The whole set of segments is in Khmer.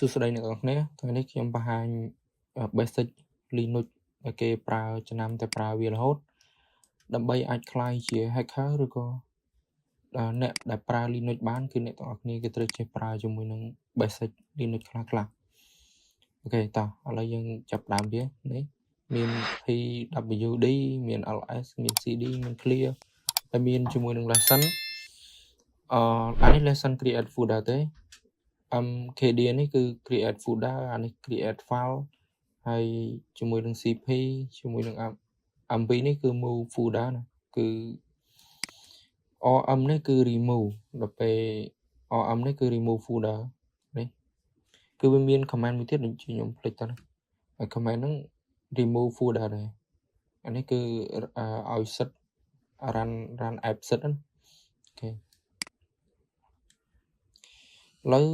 សួស្តីអ្នកទាំងអស់គ្នាថ្ងៃនេះខ្ញុំបង្ហាញ basic Linux ដែលគេប្រើចំណាំតែប្រើវារហូតដើម្បីអាចក្លាយជា hacker ឬក៏អ្នកដែលប្រើ Linux បានគឺអ្នកទាំងអស់គ្នាគេត្រូវចេះប្រើជាមួយនឹង basic Linux ខ្លះអូខេតោះឥឡូវយើងចាប់ផ្ដើមវានេះមាន pwd មាន ls មាន cd មាន clear ហើយមានជាមួយនឹង lesson អានេះ lesson create folder ទេKD នេះគឺ create folder អានេះ create file ហើយជាមួយនឹង cp ជាមួយនឹង mp នេះគឺ move folder ណាគឺ rm នេះគឺ remove ដល់ពេល rm នេះគឺ remove folder នេះគឺវាមាន command មួយទៀតដូចខ្ញុំភ្លេចទៅណាហើយ command ហ្នឹង remove folder ដែរអានេះគឺឲ្យសិត run app សិតណាអូខេឥឡូវ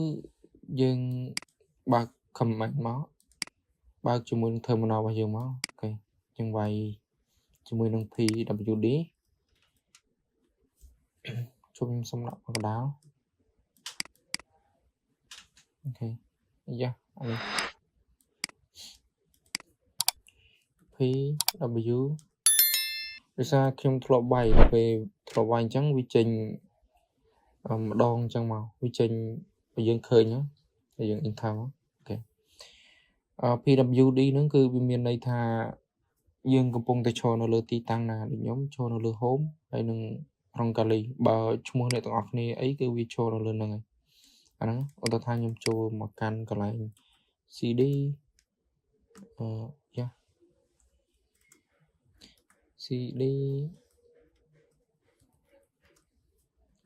យើងបើក command មកបើកជាមួយនឹង terminal របស់យើងមកអូខេចឹងវាយជាមួយនឹង pwd ជុំសំណាក់កណ្ដាលអូខេយ៉ាអានេះ pw ដោយសារខ្ញុំធ្លាប់វាយដល់ពេលធ្លាប់វាយអញ្ចឹងវាចេញម្ដងអញ្ចឹងមកវាចេញបើយើងឃើញហើយយើង enter មកអូខេpwd ហ្នឹងគឺវាមានន័យថាយើងកំពុងតែឈរនៅលើទីតាំងណាដូចខ្ញុំឈរនៅលើ home ហើយនឹង Roncalli បើឈ្មោះអ្នកទាំងអស់គ្នាអីគឺវាឈរនៅលើហ្នឹងហើយអាហ្នឹងឧទាហរណ៍ថាខ្ញុំចូលមកកាន់កន្លែង cdយ៉ា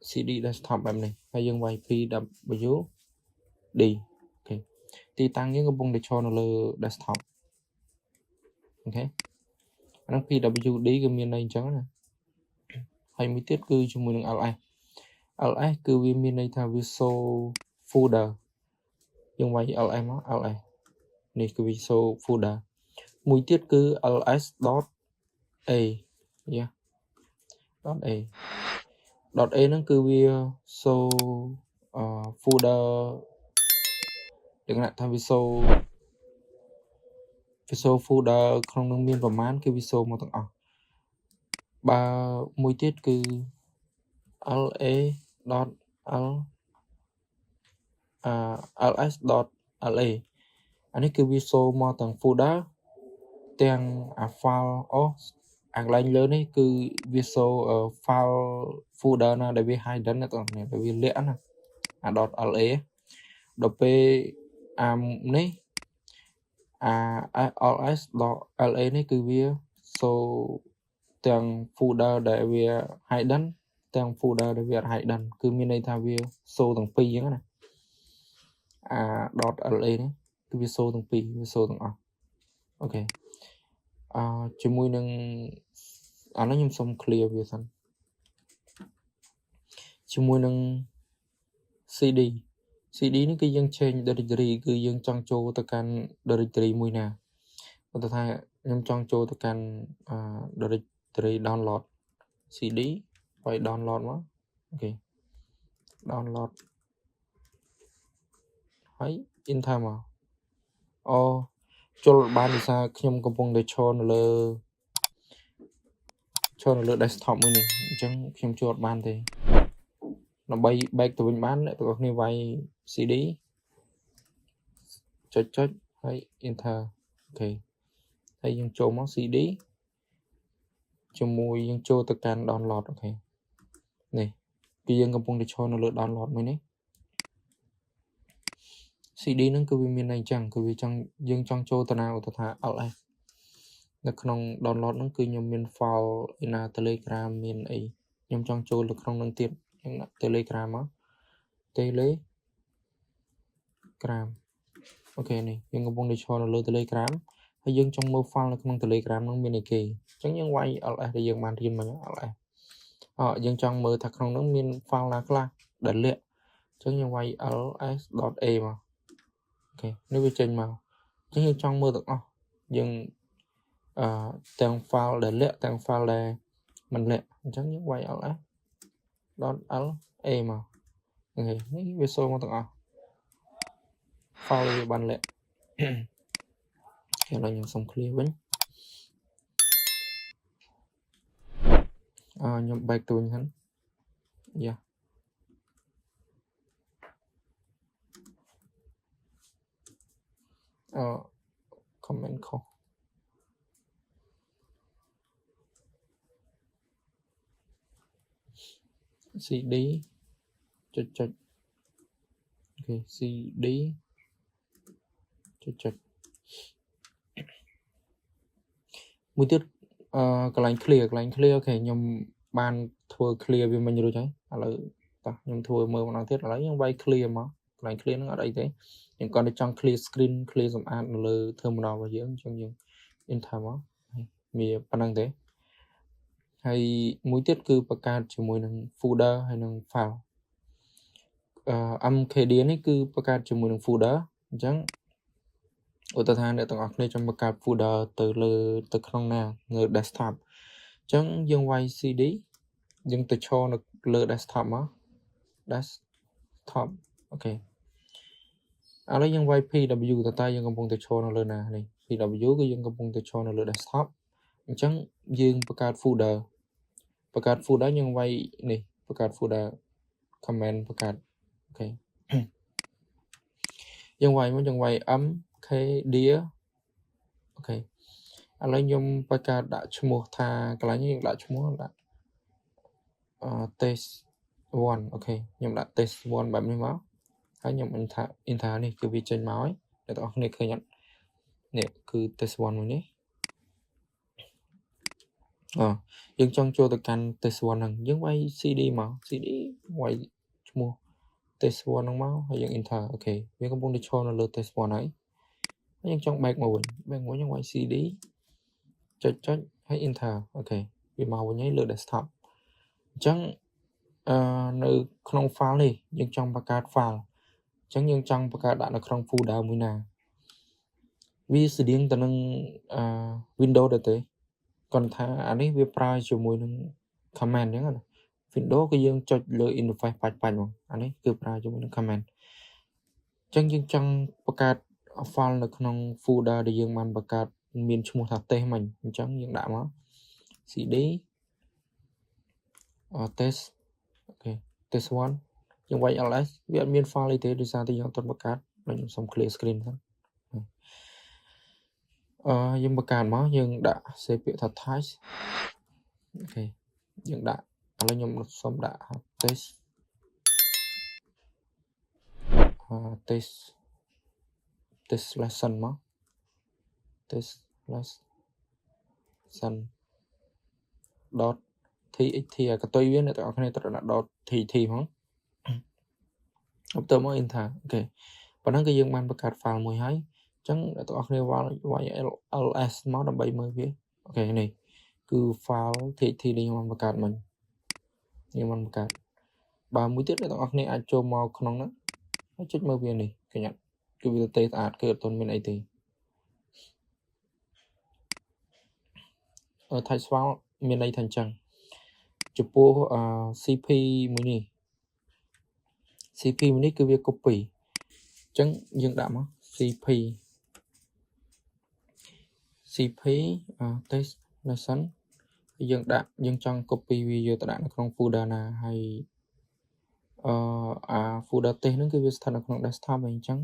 cd desktop បែបនេះហើយយើងវាយ pwd អូខេទីតាំងយើងកំពុងតែឈរនៅលើ desktop អូខេអាហ្នឹង pwd គឺមានន័យអញ្ចឹងណាហើយមួយទៀតគឺជាមួយនឹង ls គឺវាមានន័យថាវា show folder យើងវាយ ls មក ls នេះគឺវា show folder មួយទៀតគឺ ls.a យ៉ា .a ហ្នឹងគឺវា show folder លក្ខណៈថាវា show folder ក្នុងនោះមានប្រមាណគឺវា show មកទាំងអស់បើមួយទៀតគឺ la.l ls.la អានេះគឺវា show មកទាំង folder ទាំងអា file អាកន្លែងលើនេះគឺវា show file folder ណាដែលវា hidden ណាបងប្អូនដែលវាលាក់ណាអា .la ដល់ពេលអានេះls.la នេះគឺវា show ទាំង folder ដែលវា hidden ទាំង folder ដែលវា hidden គឺមានន័យថាវា show ទាំងពីរអញ្ចឹងណាអា .la នេះគឺវា show ទាំងពីរវា show ទាំងអស់អូខេជាមួយនឹងអានេះខ្ញុំសុំ clear វាសិនជាមួយនឹង cd នេះគឺយើង change directory គឺយើងចង់ចូលទៅកាន់ directory មួយណាឧទាហរណ៍ថាខ្ញុំចង់ចូលទៅកាន់directory download cd ហើយ download មកអូខេ download ហើយ enter មកចូលបានដោយសារខ្ញុំកំពុងតែឈរនៅលើ desktop មួយនេះអញ្ចឹងខ្ញុំចូលអត់បានទេដើម្បី back ទៅវិញបានអ្នកទាំងអស់គ្នាវាយ cd ចុចហើយ enter អូខេហើយយើងចូលមក cd ជាមួយយើងចូលទៅកាន់ download អូខេនេះគឺយើងកំពុងតែឈរនៅលើ download មួយនេះ cd ហ្នឹងគឺវាមានន័យអញ្ចឹងគឺវាយើងចង់ចូលទៅណាឧទាហរណ៍ ls នៅក្នុង download ហ្នឹងគឺខ្ញុំមាន file ឯណា Telegram មានអីខ្ញុំចង់ចូលទៅក្នុងហ្នឹងទៀតខ្ញុំដាក់ Telegram មក Telegram អូខេនេះយើងកំពុងតែឈរនៅលើ Telegram ហើយយើងចង់មើល file នៅក្នុង Telegram ហ្នឹងមានអីគេអញ្ចឹងយើងវាយ ls ដែលយើងបានរៀនមិញ ls យើងចង់មើលថាក្នុងហ្នឹងមាន file ណាខ្លះដែលលាក់អញ្ចឹងយើងវាយ ls.a មកអូខេនេះវាចេញមកអញ្ចឹងយើងចង់មើលទាំងអស់យើងទាំង file ដែលលាក់ទាំង file ដែលមិនលាក់អញ្ចឹងយើងវាយ ls.la មកអូខេនេះវា show មកទាំងអស់ file វាបានលាក់ ឥឡូវខ្ញុំសុំ clear វិញខ្ញុំ back ទៅវិញហ្នឹង yeah comment ខុស cd ចុចអូខេ cd ចុចមួយទៀតកន្លែង clear អូខេខ្ញុំបានធ្វើ clear វាមិញរួចហើយឥឡូវតោះខ្ញុំធ្វើមើលម្ដងទៀតឥឡូវខ្ញុំវាយ clear មកកន្លែង clear ហ្នឹងអត់អីទេខ្ញុំគាត់ទៅចង់ clear screen clear សម្អាតនៅលើ terminal របស់យើងអញ្ចឹងយើង enter មកវាប៉ុណ្្នឹងទេហើយមួយទៀតគឺបង្កើតជាមួយនឹង folder ហើយនឹង file mkd នេះគឺបង្កើតជាមួយនឹង folder អញ្ចឹងឧទាហរណ៍អ្នកទាំងអស់គ្នាចង់បង្កើត folder ទៅក្នុងណានៅ desktop អញ្ចឹងយើងវាយ cd យើងទៅឈរនៅលើ desktop មក desktop អូខេឥឡូវយើងវាយ pw តើយើងកំពុងតែឈរនៅលើណានេះ pw គឺយើងកំពុងតែឈរនៅលើ desktop អញ្ចឹងយើងបង្កើត folder យើងវាយនេះបង្កើត folder command បង្កើតអូខេយើងវាយមកយើងវាយ mkd អូខេឥឡូវខ្ញុំបង្កើតដាក់ឈ្មោះថាកន្លែងនេះយើងដាក់ឈ្មោះដាក់test 1អូខេខ្ញុំដាក់ test 1បែបនេះមកហើយខ្ញុំ enter នេះគឺវាចេញមកហើយអ្នកទាំងអស់គ្នាឃើញអត់នេះគឺ test 1មួយនេះយើងចង់ចូលទៅកាន់ test 1ហ្នឹងយើងវាយ cd មក cd វាយឈ្មោះ test 1ហ្នឹងមកហើយយើង enter អូខេវាកំពុងតែឈរនៅលើ test 1ហើយយើងចង់ back មកវិញយើងវាយ cd ចុចហើយ enter អូខេវាមកវិញហើយលើ desktop អញ្ចឹងនៅក្នុង file នេះយើងចង់បង្កើត file អញ្ចឹងយើងចង់បង្កើតដាក់នៅក្នុង folder មួយណាវាស្តៀងទៅនឹងWindows ដែរទេគាត់ថាអានេះវាប្រើជាមួយនឹង command អញ្ចឹងណា Windows គឺយើងចុចលើ interface បាច់មកអានេះគឺប្រើជាមួយនឹង command អញ្ចឹងយើងចង់បង្កើត file នៅក្នុង folder ដែលយើងបានបង្កើតមានឈ្មោះថា test មិញអញ្ចឹងយើងដាក់មក cd test អូខេ test 1យើងវាយ ls វាអត់មាន file អីទេដោយសារតែយើងអត់ទាន់បង្កើតខ្ញុំសុំ clear screen ហ្នឹងយើងបង្កើតមកយើងដាក់ save ពាក្យថា type អូខេយើងដាក់ឥឡូវខ្ញុំសុំដាក់ test test lesson មក test lesson .txt កតុយវាអ្នកទាំងអស់គ្នាត្រូវដាក់ .txt ផងបន្ទាប់មក enter អូខេប៉ុណ្ណឹងគឺយើងបានបង្កើត file មួយហើយអញ្ចឹងអ្នកទាំងអស់គ្នាវាយ ls មកដើម្បីមើលវាអូខេនេះគឺ file txt នេះខ្ញុំបានបង្កើតមិញបើមួយទៀតអ្នកទាំងអស់គ្នាអាចចូលមកក្នុងហ្នឹងហើយចុចមើលវានេះឃើញអត់គឺវាទេស្អាតគឺអត់ទាន់មានអីទេtype file មានន័យថាអញ្ចឹងចំពោះcp មួយនេះគឺវា copy អញ្ចឹងយើងដាក់មក cp test lesson យើងចង់ copy វាយកទៅដាក់នៅក្នុង folder ណាហើយfolder test ហ្នឹងគឺវាស្ថិតនៅក្នុង desktop អញ្ចឹង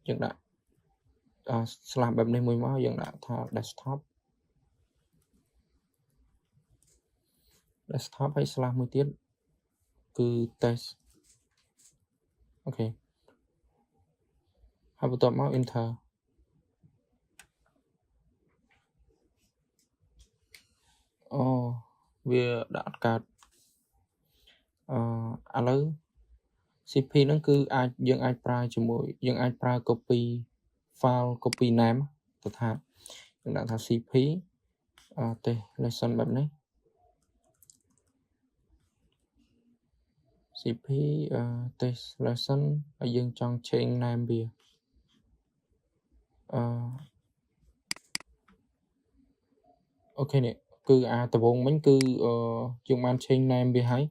យើងដាក់slash បែបនេះមួយមកយើងដាក់ថា desktop ហើយ slash មួយទៀតគឺ test អូខេហើយបន្ទាប់មក enter វាដាក់អត់កើតឥឡូវ cp ហ្នឹងគឺយើងអាចប្រើជាមួយយើងអាចប្រើ copy file copy name ទៅថាយើងដាក់ថា cp test lesson បែបនេះ cp test lesson ហើយយើងចង់ change name វាអូខេនេះគឺដំបូងមិញគឺយើងបាន change name វាហើយ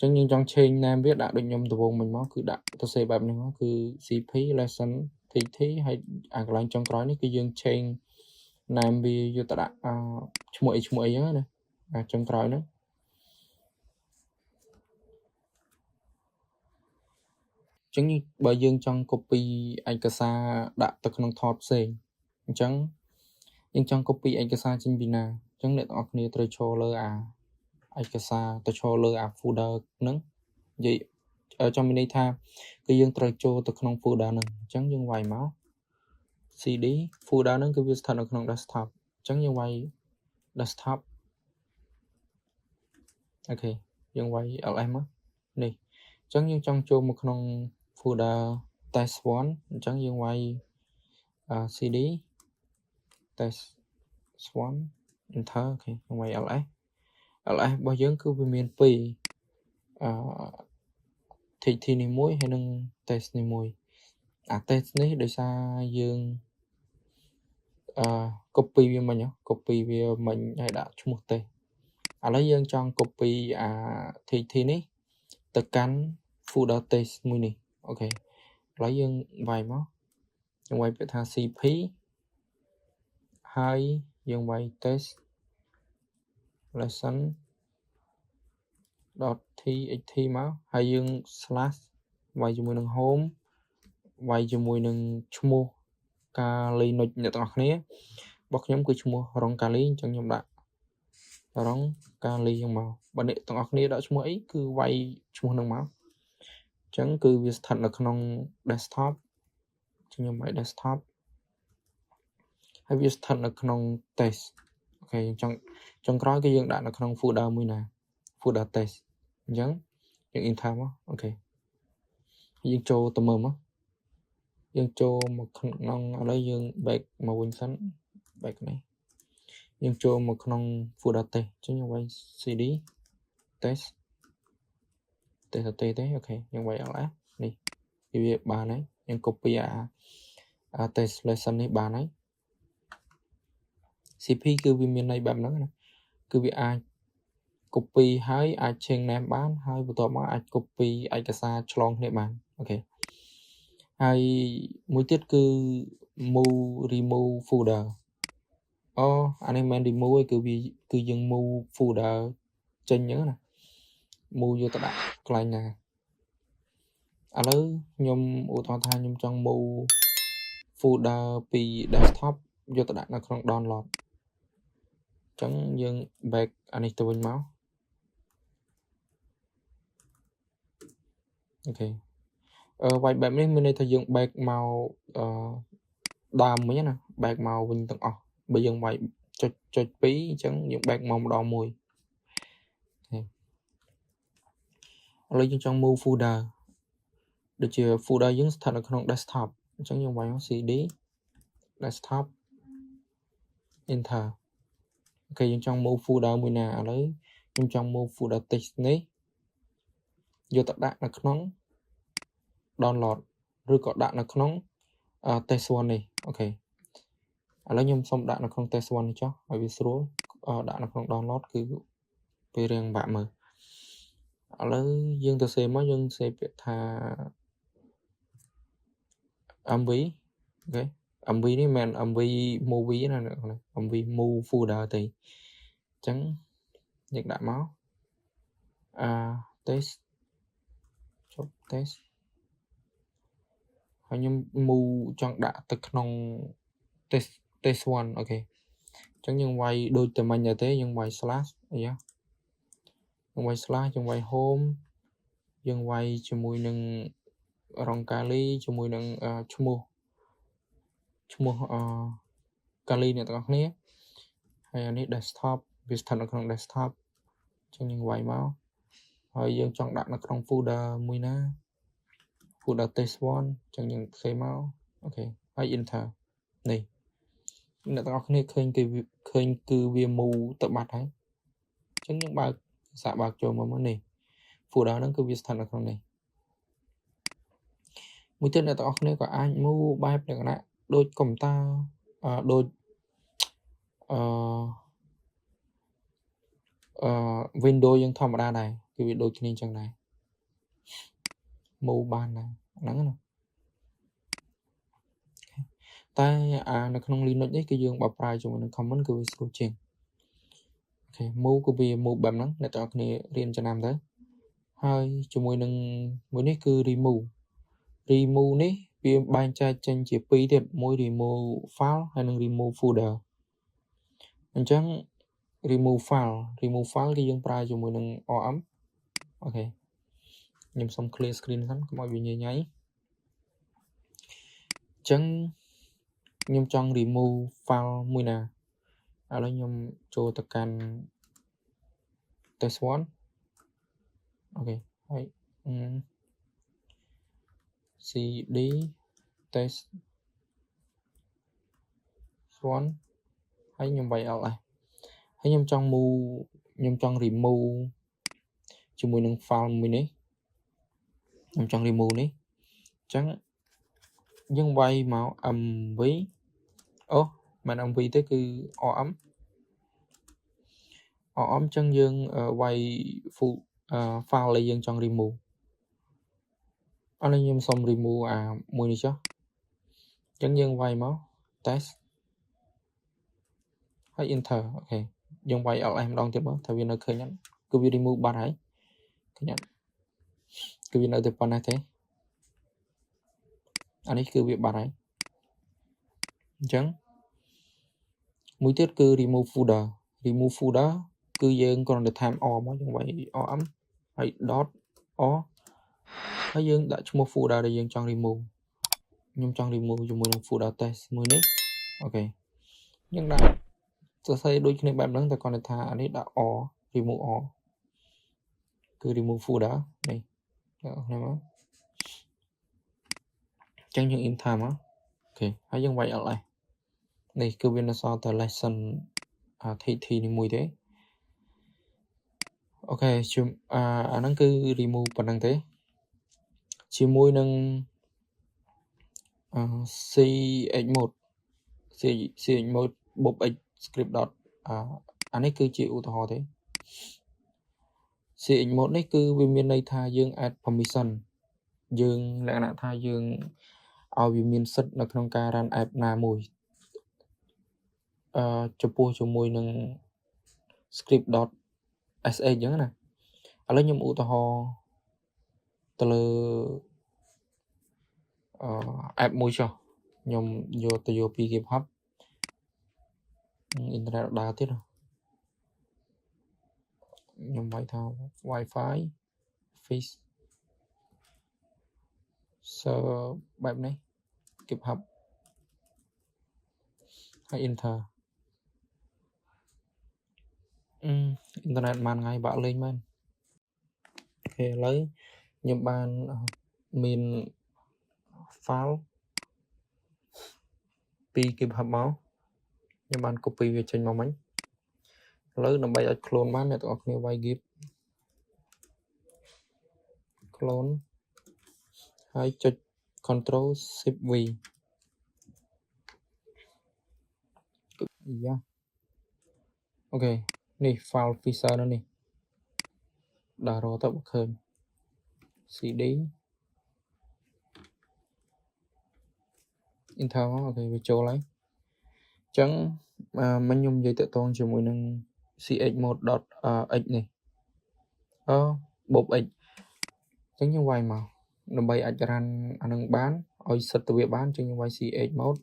chẳng nhưng trong trên nam viết đã được nhầm từ vùng mình máu cứ đã tôi sẽ bài này nó cứ CP lesson thì hay lại trong cái này cái dương trên nam vi vô ta đã chung ấy nhớ này trong cái nữa chẳng như bởi dương trong copy anh cái xa đã tậpក្នុងថតផ្សេងអញ្ចឹងយើងចង់ copy ឯកសារចេញពីណាអញ្ចឹងអ្នកទាំងអស់គ្នាត្រូវចូលលើឯកសារទៅចូលលើfolder ហ្នឹងនិយាយចាំមានន័យថាគឺយើងត្រូវចូលទៅក្នុង folder ហ្នឹងអញ្ចឹងយើងវាយមក cd folder ហ្នឹងគឺវាស្ថិតនៅក្នុង desktop អញ្ចឹងយើងវាយ desktop អូខេយើងវាយ ls មកនេះអញ្ចឹងយើងចង់ចូលមកក្នុង folder test 1អញ្ចឹងយើងវាយcd test 1 enter អូខេយើងវាយ ls របស់យើងគឺវាមាន2TT នេះមួយហើយនឹង test នេះមួយtest នេះដោយសារយើងcopy វាមិញ copy វាមិញហើយដាក់ឈ្មោះ test ឥឡូវយើងចង់ copy TT នេះទៅកាន់ folder test មួយនេះអូខេឥឡូវយើងវាយមកយើងវាយពាក្យថា cp ហើយយើងវាយ test lesson .txt មកហើយយើង slash វាយជាមួយនឹង home វាយជាមួយនឹងឈ្មោះការលេងនុចអ្នកទាំងអស់គ្នារបស់ខ្ញុំគឺឈ្មោះរងកាលីអញ្ចឹងខ្ញុំដាក់រងកាលីហ្នឹងមកបើអ្នកទាំងអស់គ្នាដាក់ឈ្មោះអីគឺវាយឈ្មោះហ្នឹងមកអញ្ចឹងគឺវាស្ថិតនៅក្នុង desktop ខ្ញុំវាយ desktop ហើយវាស្ថិតនៅក្នុង test អូខេចុងក្រោយគឺយើងដាក់នៅក្នុង folder មួយណា folder test អញ្ចឹងយើង enter មកអូខេយើងចូលទៅមើលមកយើងចូលមកក្នុងឥឡូវយើង back មកវិញសិន back នេះយើងចូលមកក្នុង folder test អញ្ចឹងយើងវាយ cd test ទេអូខេយើងវាយ ls នេះវាបានហើយយើង copy test lesson នេះបានហើយ cp គឺវាមានន័យបែបហ្នឹងណាគឺវាអាច copy ហើយអាច change name បានហើយបន្ទាប់មកអាច copy ឯកសារឆ្លងគ្នាបានអូខេហើយមួយទៀតគឺ remove folder អានេះមិន remove ទេគឺយើង move folder ចេញអញ្ចឹងណា move យកទៅដាក់កន្លែងណាឥឡូវខ្ញុំឧទាហរណ៍ថាខ្ញុំចង់ move folder ពី desktop យកទៅដាក់នៅក្នុង download អញ្ចឹងយើង back អានេះទៅវិញមកអូខេវាយបែបនេះមានន័យថាយើង back មកដើមវិញណា back មកវិញទាំងអស់បើយើងវាយចុច2អញ្ចឹងយើង back មកម្ដងមួយឥឡូវយើងចង់ move folder ដូចជា folder យើងស្ថិតនៅក្នុង desktop អញ្ចឹងយើងវាយមក cd desktop enter អូខេយើងចង់ move folder មួយណាឥឡូវខ្ញុំចង់ move folder text នេះយកទៅដាក់នៅក្នុង download ឬក៏ដាក់នៅក្នុង test 1នេះអូខេឥឡូវខ្ញុំសូមដាក់នៅក្នុង test 1នេះចុះឲ្យវាស្រួលដាក់នៅក្នុង download គឺពេលរៀងបាក់មើលឥឡូវយើងទៅសេមកយើងសេពាក្យថា mv អូខេ mv នេះមិនមែន mv movie ណា mv move folder ទេអញ្ចឹងយើងដាក់មកtest ចុច test ហើយខ្ញុំ move ចង់ដាក់ទៅក្នុង test 1អូខេអញ្ចឹងយើងវាយដូចតែមិញទេយើងវាយ slash អីយើងវាយ slash យើងវាយ home យើងវាយជាមួយនឹងរងកាលីជាមួយនឹងឈ្មោះកាលីអ្នកទាំងអស់គ្នាហើយអានេះ desktop វាស្ថិតនៅក្នុង desktop អញ្ចឹងយើងវាយមកហើយយើងចង់ដាក់នៅក្នុង folder មួយណា folder test 1អញ្ចឹងយើងសេមកអូខេហើយ enter នេះអ្នកទាំងអស់គ្នាឃើញគឺវា move ទៅបាត់ហើយអញ្ចឹងយើងបើកចូលមកនេះ folder ហ្នឹងគឺវាស្ថិតនៅក្នុងនេះមួយទៀតអ្នកទាំងអស់គ្នាក៏អាច move បែបលក្ខណៈដូចកុំព្យូទ័រដូច Windows យើងធម្មតាដែរគឺ គឺវាដូចគ្នាអញ្ចឹងដែរ move បានដែរហ្នឹងណាតែនៅក្នុង Linux នេះគឺយើងបើប្រើជាមួយនឹង command គឺវាស្រួលជាងអូខេ move គឺវា move បែបហ្នឹងអ្នកទាំងអស់គ្នារៀនចំណាំទៅហើយជាមួយនឹងមួយនេះគឺ remove នេះវាបែងចែកចេញជាពីរទៀតមួយ remove file ហើយនិង remove folder អញ្ចឹង remove file គឺយើងប្រើជាមួយនឹង rm អូខេខ្ញុំសុំ clear screen សិនកុំឲ្យវាញ៉ៃអញ្ចឹងខ្ញុំចង់ remove file មួយណាឥឡូវខ្ញុំចូលទៅកាន់ test 1អូខេហើយ cd test 1ហើយខ្ញុំវាយ ls ហើយខ្ញុំចង់ remove ជាមួយនឹង file មួយនេះខ្ញុំចង់ remove នេះអញ្ចឹងយើងវាយមក mv អូមិន mv ទេគឺ rm អញ្ចឹងយើងវាយ full file ដែលយើងចង់ remove ឥឡូវខ្ញុំសុំ remove មួយនេះចុះអញ្ចឹងយើងវាយមក test ហើយ enter អូខេយើងវាយ ls ម្ដងទៀតមើលថាវានៅឃើញអត់គឺវា remove បាត់ហើយឃើញអត់គឺវានៅតែប៉ុណ្ណេះទេអានេះគឺវាបាត់ហើយអញ្ចឹងមួយទៀតគឺ remove folder គឺយើងគ្រាន់តែថែម r មកយើងវាយ rm ហើយ dot r ហើយយើងដាក់ឈ្មោះ folder ដែលយើងចង់ remove ខ្ញុំចង់ remove ជាមួយនឹង folder test មួយនេះអូខេយើងដាក់សរសេរដូចគ្នាបែបហ្នឹងតែគ្រាន់តែថាអានេះដាក់ r remove r គឺ remove folder នេះហ្នឹងមកអញ្ចឹងយើង enter មកអូខេហើយយើងវាយ ls នេះគឺវានៅសល់តែ lesson tt នេះមួយទេអូខេអាហ្នឹងគឺ remove ប៉ុណ្ណឹងទេជាមួយនឹងch mode ch mode bob x script dot អានេះគឺជាឧទាហរណ៍ទេ ch mode នេះគឺវាមានន័យថាយើង add permission យើងលក្ខណៈថាយើងឲ្យវាមានសិទ្ធិនៅក្នុងការ run app ណាមួយចំពោះជាមួយនឹង script.sh អញ្ចឹងណាឥឡូវខ្ញុំឧទាហរណ៍ទៅលើapp មួយចុះខ្ញុំយកពី GitHub អ៊ីនធឺណិតដើរទៀតខ្ញុំវាយថា Wi-Fi fish server បែបនេះ GitHub ហើយ enter អ៊ីនធឺណិតមួយថ្ងៃបាក់លេងមែនអូខេឥឡូវខ្ញុំបានមាន file ពី GitHub មកខ្ញុំបាន copy វាចេញមកមិញឥឡូវដើម្បីឲ្យ clone បានអ្នកទាំងអស់គ្នាវាយ git clone ហើយចុច control shift v យ៉ាអូខេនេះ file fisher នោះនេះដើររកទៅបើឃើញ cd enter មកអូខេវាចូលហើយអញ្ចឹងមិញខ្ញុំនិយាយតាក់ទងជាមួយនឹង chmode.x នេះbob x អញ្ចឹងខ្ញុំវាយមកដើម្បីអាច run អានឹងបានឲ្យសិទ្ធិទៅវាបានអញ្ចឹងខ្ញុំវាយ chmode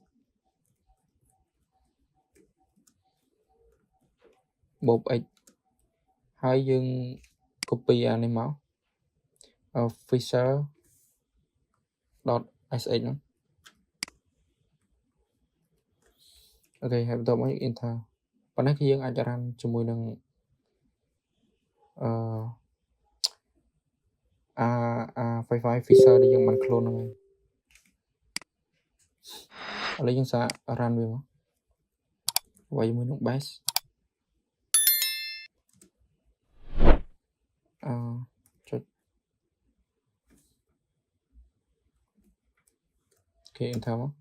bob x ហើយយើង copy អានេះមក fisher.sh ហ្នឹងអូខេហើយបន្ទាប់មក enter ប៉ុណ្ណេះគឺយើងអាច run ជាមួយនឹងWi-Fi fisher ដែលយើងបាន clone ហ្នឹងហើយឥឡូវយើងសាក run វាមកវាយជាមួយនឹង bash ចុចគេ enter មក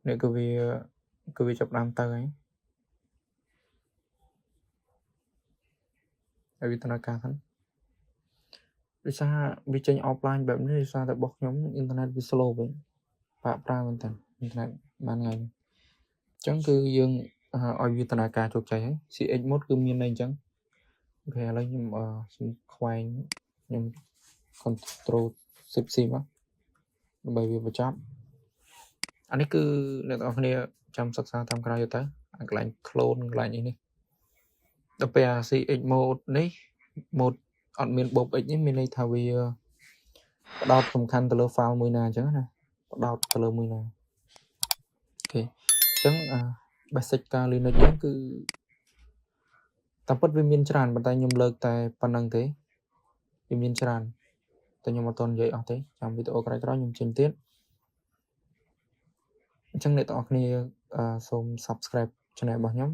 នេះគឺវាចាប់ដើមទៅហើយ ឲ្យវាដំណើរការហ្នឹងដោយសារវាចេញ offline បែបនេះដោយសារតែរបស់ខ្ញុំអ៊ីនធឺណិតវា slow វិញបាក់ប្រើមែនតើអ៊ីនធឺណិតបានថ្ងៃនេះអញ្ចឹងគឺយើងឲ្យវាដំណើរការជោគជ័យហើយ CX mode គឺមានន័យអញ្ចឹងអូខេឥឡូវខ្ញុំសុំខ្វែងខ្ញុំ control shift C មកដើម្បីវាបញ្ចប់អានេះគឺអ្នកទាំងអស់គ្នាចាំសិក្សាតាមក្រោយទៅអាកន្លែង clone កន្លែងនេះដល់ពេលអា CX mode នេះ mode អត់មាន bob x នេះមានន័យថាវាផ្ដោតសំខាន់ទៅលើ file មួយណាអញ្ចឹងណាផ្ដោតទៅលើមួយណាអូខេអញ្ចឹងbasic ការ Linux យើងគឺតាមពិតវាមានច្រើនប៉ុន្តែខ្ញុំលើកតែប៉ុណ្្នឹងទេវាមានច្រើនតែខ្ញុំអត់ទាន់និយាយអស់ទេចាំវីដេអូក្រោយៗខ្ញុំចេញទៀតអញ្ចឹងអ្នកទាំងអស់គ្នាសូម subscribe channel របស់ខ្ញុំ